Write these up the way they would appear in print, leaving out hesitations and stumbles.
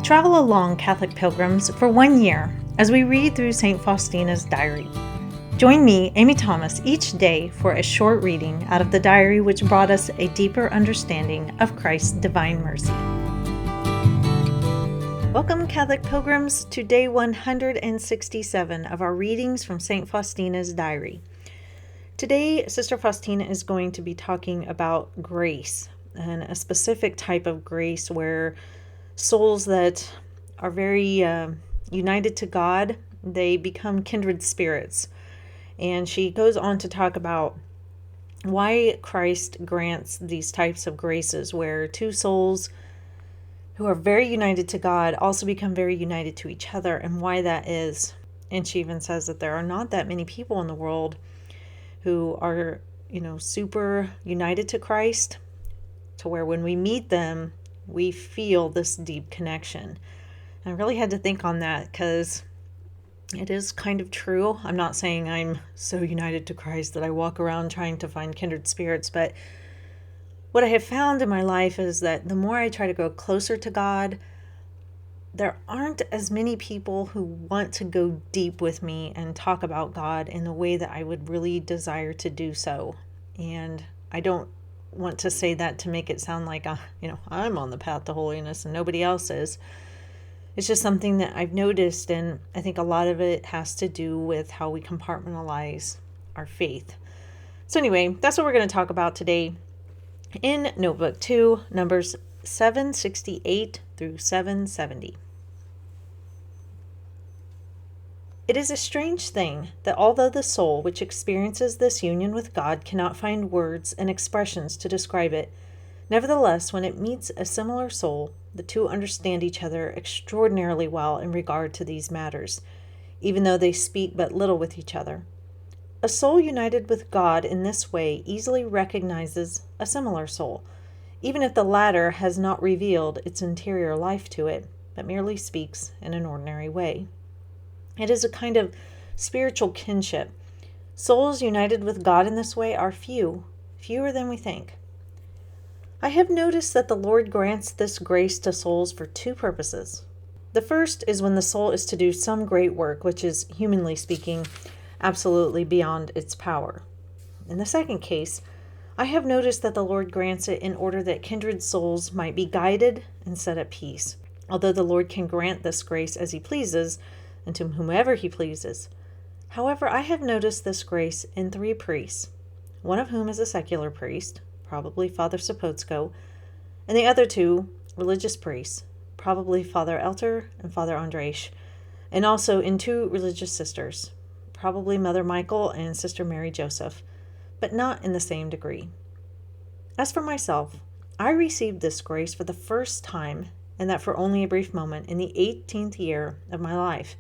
Travel along, Catholic pilgrims, for 1 year as we read through St. Faustina's diary. Join me, Amy Thomas, each day for a short reading out of the diary which brought us a deeper understanding of Christ's divine mercy. Welcome, Catholic pilgrims, to day 167 of our readings from St. Faustina's diary. Today, Sister Faustina is going to be talking about grace, and a specific type of grace where souls that are very united to God, they become kindred spirits. And she goes on to talk about why Christ grants these types of graces where two souls who are very united to God also become very united to each other, and why that is. And she even says that there are not that many people in the world who are, super united to Christ, to where when we meet them, we feel this deep connection. And I really had to think on that because it is kind of true. I'm not saying I'm so united to Christ that I walk around trying to find kindred spirits, but what I have found in my life is that the more I try to go closer to God, there aren't as many people who want to go deep with me and talk about God in the way that I would really desire to do so. And I don't want to say that to make it sound like, I'm on the path to holiness and nobody else is. It's just something that I've noticed, and I think a lot of it has to do with how we compartmentalize our faith. So anyway, that's what we're going to talk about today in Notebook 2, numbers 768 through 770. It is a strange thing that although the soul which experiences this union with God cannot find words and expressions to describe it, nevertheless, when it meets a similar soul, the two understand each other extraordinarily well in regard to these matters, even though they speak but little with each other. A soul united with God in this way easily recognizes a similar soul, even if the latter has not revealed its interior life to it, but merely speaks in an ordinary way. It is a kind of spiritual kinship. Souls united with God in this way are fewer than we think. I have noticed that the Lord grants this grace to souls for two purposes. The first is when the soul is to do some great work, which is, humanly speaking, absolutely beyond its power. In the second case, I have noticed that the Lord grants it in order that kindred souls might be guided and set at peace. Although the Lord can grant this grace as he pleases, and to whomever he pleases. However, I have noticed this grace in 3 priests, one of whom is a secular priest, probably Father Sapotsko, and the other 2 religious priests, probably Father Elter and Father Andresch, and also in 2 religious sisters, probably Mother Michael and Sister Mary Joseph, but not in the same degree. As for myself, I received this grace for the first time, and that for only a brief moment, in the 18th year of my life,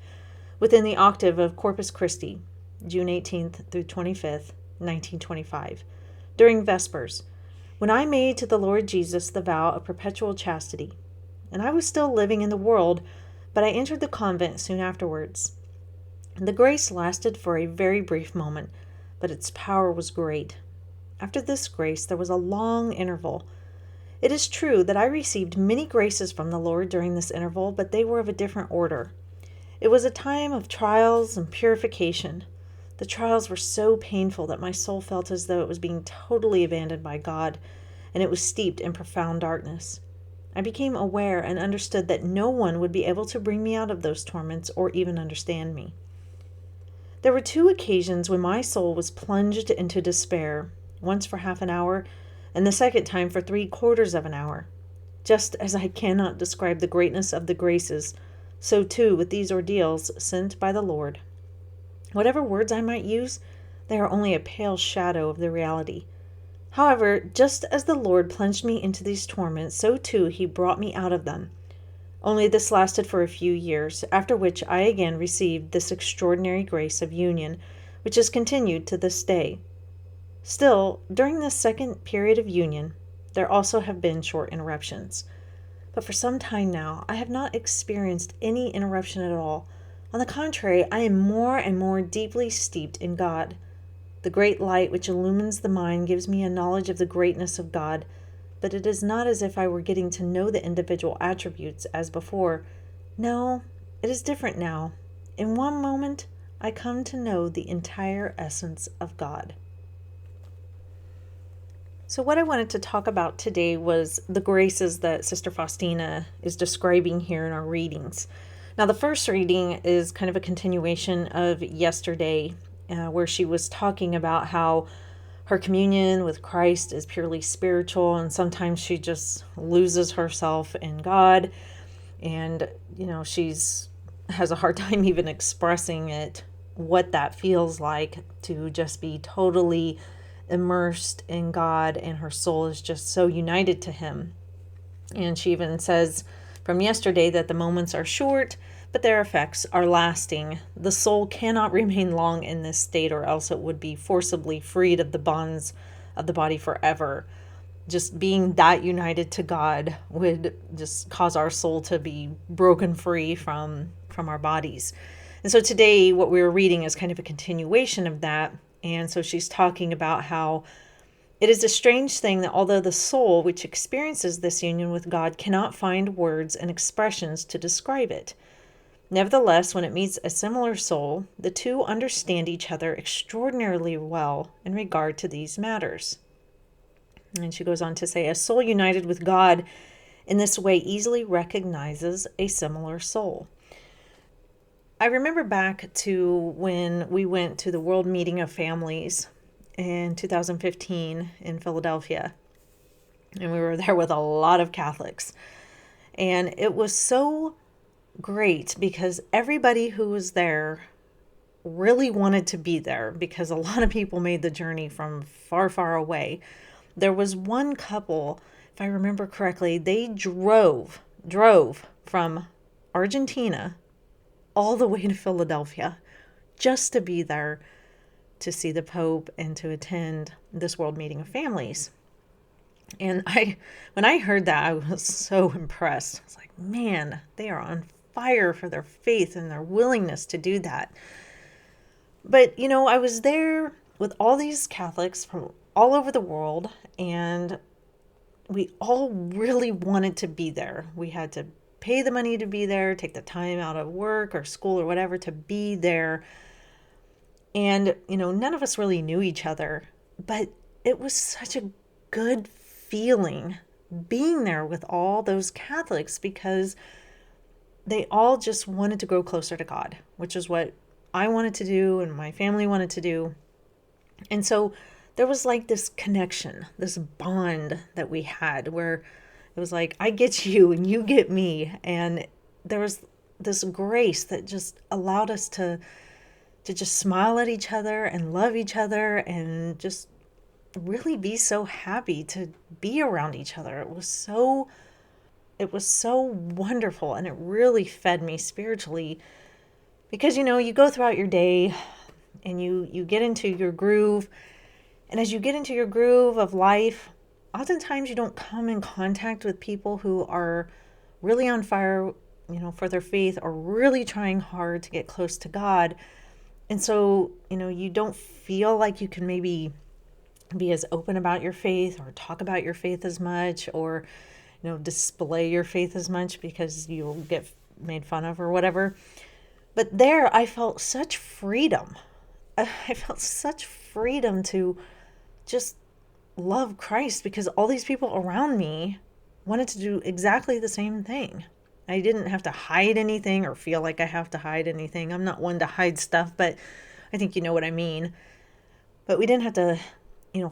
within the octave of Corpus Christi, June 18th through 25th, 1925, during Vespers, when I made to the Lord Jesus the vow of perpetual chastity. And I was still living in the world, but I entered the convent soon afterwards. The grace lasted for a very brief moment, but its power was great. After this grace, there was a long interval. It is true that I received many graces from the Lord during this interval, but they were of a different order. It was a time of trials and purification. The trials were so painful that my soul felt as though it was being totally abandoned by God, and it was steeped in profound darkness. I became aware and understood that no one would be able to bring me out of those torments or even understand me. There were 2 occasions when my soul was plunged into despair, once for half an hour, and the second time for 3/4 of an hour. Just as I cannot describe the greatness of the graces, so too with these ordeals sent by the Lord. Whatever words I might use, they are only a pale shadow of the reality. However, just as the Lord plunged me into these torments, so too he brought me out of them. Only this lasted for a few years, after which I again received this extraordinary grace of union, which has continued to this day. Still, during this second period of union, there also have been short interruptions. But for some time now, I have not experienced any interruption at all. On the contrary, I am more and more deeply steeped in God. The great light which illumines the mind gives me a knowledge of the greatness of God, but it is not as if I were getting to know the individual attributes as before. No, it is different now. In one moment, I come to know the entire essence of God. So what I wanted to talk about today was the graces that Sister Faustina is describing here in our readings. Now, the first reading is kind of a continuation of yesterday, where she was talking about how her communion with Christ is purely spiritual, and sometimes she just loses herself in God, and she's has a hard time even expressing it, what that feels like to just be totally immersed in God, and her soul is just so united to him. And she even says from yesterday that the moments are short, but their effects are lasting. The soul cannot remain long in this state, or else it would be forcibly freed of the bonds of the body forever. Just being that united to God would just cause our soul to be broken free from our bodies. And so today what we were reading is kind of a continuation of that. And so she's talking about how it is a strange thing that although the soul which experiences this union with God cannot find words and expressions to describe it, nevertheless, when it meets a similar soul, the two understand each other extraordinarily well in regard to these matters. And she goes on to say, a soul united with God in this way easily recognizes a similar soul. I remember back to when we went to the World Meeting of Families in 2015 in Philadelphia. And we were there with a lot of Catholics. And it was so great because everybody who was there really wanted to be there, because a lot of people made the journey from far, far away. There was one couple, if I remember correctly, they drove from Argentina all the way to Philadelphia just to be there to see the Pope and to attend this World Meeting of Families. And when I heard that, I was so impressed. I was like, man, they are on fire for their faith and their willingness to do that. But, I was there with all these Catholics from all over the world, and we all really wanted to be there. We had to pay the money to be there, take the time out of work or school or whatever to be there. And, none of us really knew each other, but it was such a good feeling being there with all those Catholics, because they all just wanted to grow closer to God, which is what I wanted to do and my family wanted to do. And so there was like this connection, this bond that we had, where it was like, I get you and you get me. And there was this grace that just allowed us to just smile at each other and love each other and just really be so happy to be around each other. It was so wonderful, and it really fed me spiritually, because you go throughout your day and you get into your groove, and as you get into your groove of life, oftentimes you don't come in contact with people who are really on fire, for their faith, or really trying hard to get close to God. And so, you don't feel like you can maybe be as open about your faith or talk about your faith as much, or, display your faith as much, because you'll get made fun of or whatever. But there I felt such freedom. I felt such freedom to just love Christ, because all these people around me wanted to do exactly the same thing. I didn't have to hide anything or feel like I have to hide anything. I'm not one to hide stuff, but I think you know what I mean. But we didn't have to,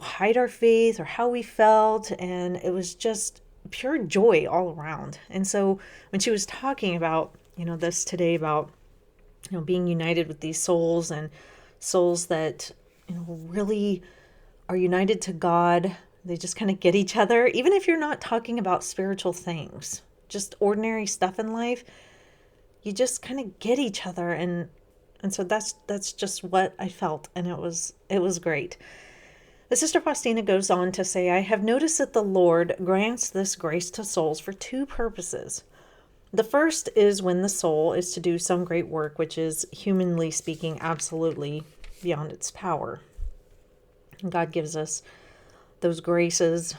hide our faith or how we felt. And it was just pure joy all around. And so when she was talking about, this today about, being united with these souls, and souls that, really are united to God, they just kind of get each other, even if you're not talking about spiritual things, just ordinary stuff in life, you just kind of get each other. And so that's just what I felt. And it was great. The Sister Faustina goes on to say, I have noticed that the Lord grants this grace to souls for two purposes. The first is when the soul is to do some great work, which is, humanly speaking, absolutely beyond its power. And God gives us those graces,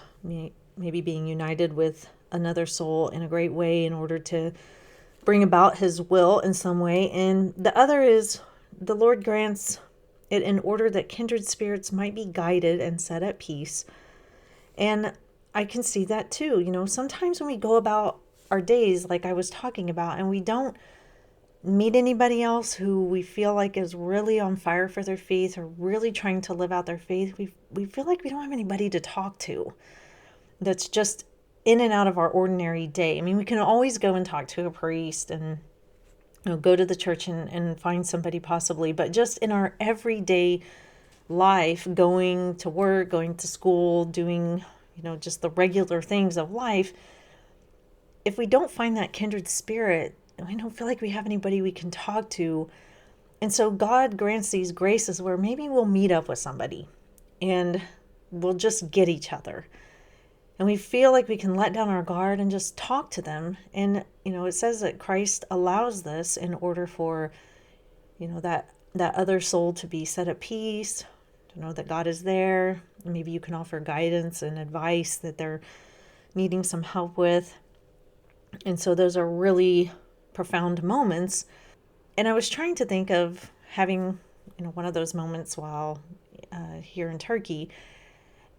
maybe being united with another soul in a great way in order to bring about his will in some way. And the other is the Lord grants it in order that kindred spirits might be guided and set at peace. And I can see that too. Sometimes when we go about our days, like I was talking about, and we don't meet anybody else who we feel like is really on fire for their faith or really trying to live out their faith, we feel like we don't have anybody to talk to that's just in and out of our ordinary day. I mean, we can always go and talk to a priest and go to the church and find somebody possibly, but just in our everyday life, going to work, going to school, doing, just the regular things of life, if we don't find that kindred spirit, I don't feel like we have anybody we can talk to. And so God grants these graces where maybe we'll meet up with somebody and we'll just get each other. And we feel like we can let down our guard and just talk to them. And, it says that Christ allows this in order for, that other soul to be set at peace, to know that God is there. Maybe you can offer guidance and advice that they're needing some help with. And so those are really profound moments. And I was trying to think of having, one of those moments while here in Turkey.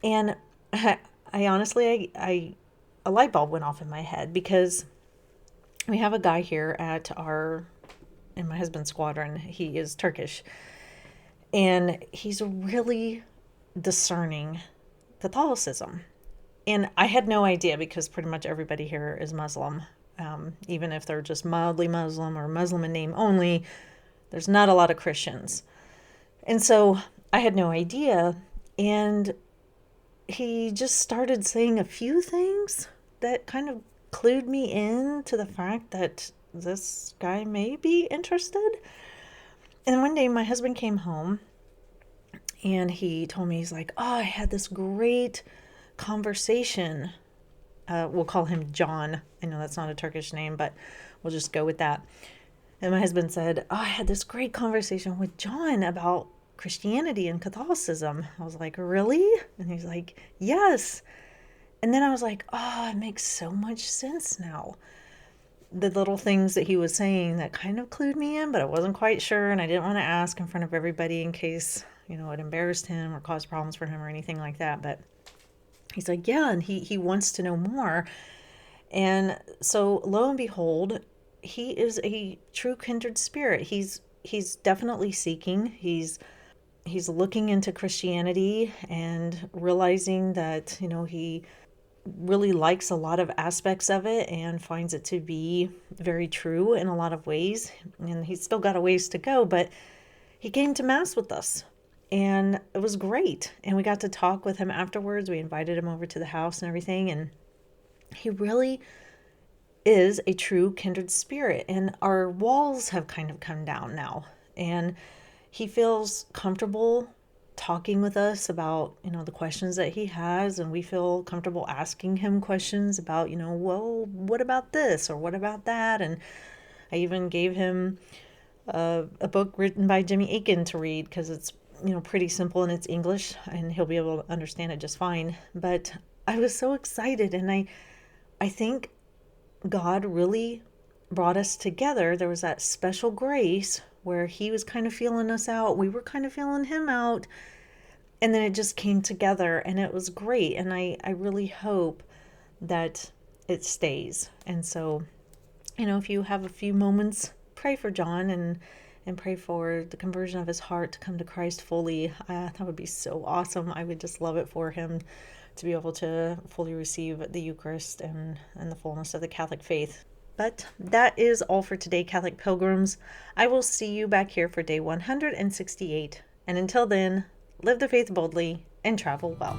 And I honestly, a light bulb went off in my head because we have a guy here in my husband's squadron. He is Turkish. And he's really discerning Catholicism. And I had no idea because pretty much everybody here is Muslim. Even if they're just mildly Muslim or Muslim in name only, there's not a lot of Christians. And so I had no idea. And he just started saying a few things that kind of clued me in to the fact that this guy may be interested. And one day my husband came home and he told me, he's like, oh, I had this great conversation. We'll call him John. I know that's not a Turkish name, but we'll just go with that. And my husband said, oh, I had this great conversation with John about Christianity and Catholicism. I was like, really? And he's like, yes. And then I was like, oh, it makes so much sense now. The little things that he was saying that kind of clued me in, but I wasn't quite sure. And I didn't want to ask in front of everybody in case, it embarrassed him or caused problems for him or anything like that. But he's like, yeah, and he wants to know more. And so lo and behold, he is a true kindred spirit. He's definitely seeking. He's looking into Christianity and realizing that, he really likes a lot of aspects of it and finds it to be very true in a lot of ways. And he's still got a ways to go, but he came to Mass with us. And it was great. And we got to talk with him afterwards. We invited him over to the house and everything. And he really is a true kindred spirit. And our walls have kind of come down now. And he feels comfortable talking with us about, the questions that he has. And we feel comfortable asking him questions about, well, what about this or what about that? And I even gave him a book written by Jimmy Akin to read because it's pretty simple and it's English and he'll be able to understand it just fine. But I was so excited, and I think God really brought us together. There was that special grace where he was kind of feeling us out. We were kind of feeling him out. And then it just came together and it was great. And I really hope that it stays. And so, if you have a few moments, pray for John and pray for the conversion of his heart to come to Christ fully. That would be so awesome. I would just love it for him to be able to fully receive the Eucharist and the fullness of the Catholic faith. But that is all for today, Catholic Pilgrims. I will see you back here for day 168. And until then, live the faith boldly and travel well.